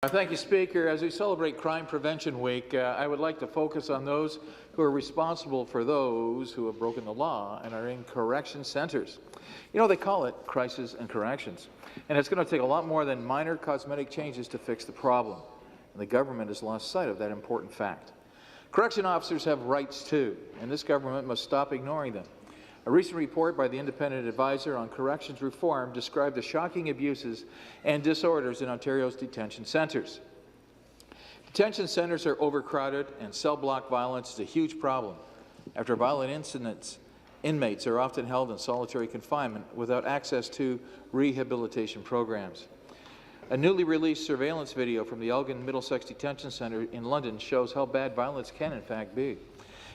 Thank you, Speaker. As we celebrate Crime Prevention Week, I would like to focus on those who are responsible for those who have broken the law and are in correction centres. You know, they call it crisis and corrections, and it's going to take a lot more than minor cosmetic changes to fix the problem, and the government has lost sight of that important fact. Correction officers have rights too, and this government must stop ignoring them. A recent report by the Independent Advisor on Corrections Reform described the shocking abuses and disorders in Ontario's detention centres. Detention centres are overcrowded, and cell block violence is a huge problem. After violent incidents, inmates are often held in solitary confinement without access to rehabilitation programs. A newly released surveillance video from the Elgin Middlesex Detention Centre in London shows how bad violence can in fact be.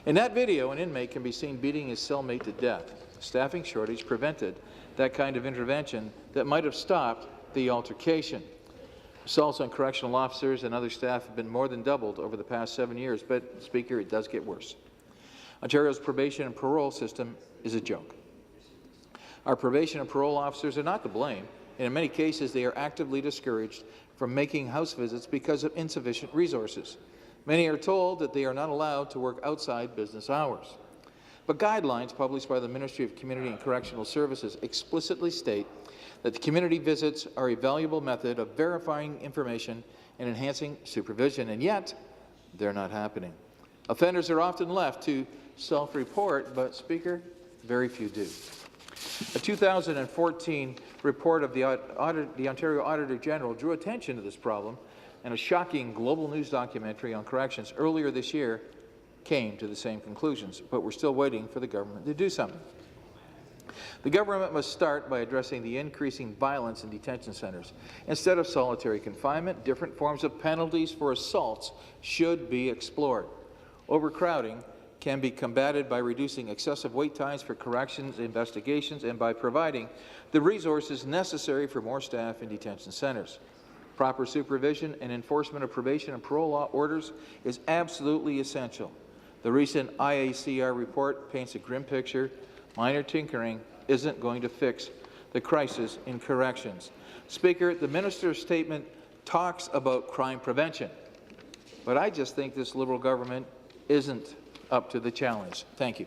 In that video, an inmate can be seen beating his cellmate to death. A staffing shortage prevented that kind of intervention that might have stopped the altercation. Assaults on correctional officers and other staff have been more than doubled over the past 7 years, but, Speaker, it does get worse. Ontario's probation and parole system is a joke. Our probation and parole officers are not to blame, and in many cases they are actively discouraged from making house visits because of insufficient resources. Many are told that they are not allowed to work outside business hours. But guidelines published by the Ministry of Community and Correctional Services explicitly state that the community visits are a valuable method of verifying information and enhancing supervision, and yet they're not happening. Offenders are often left to self-report, but, Speaker, very few do. A 2014 report of the Ontario Auditor General drew attention to this problem, and a shocking global news documentary on corrections earlier this year came to the same conclusions, but we're still waiting for the government to do something. The government must start by addressing the increasing violence in detention centres. Instead of solitary confinement, different forms of penalties for assaults should be explored. Overcrowding can be combated by reducing excessive wait times for corrections investigations and by providing the resources necessary for more staff in detention centres. Proper supervision and enforcement of probation and parole law orders is absolutely essential. The recent IACR report paints a grim picture. Minor tinkering isn't going to fix the crisis in corrections. Speaker, the minister's statement talks about crime prevention, but I just think this Liberal government isn't up to the challenge. Thank you.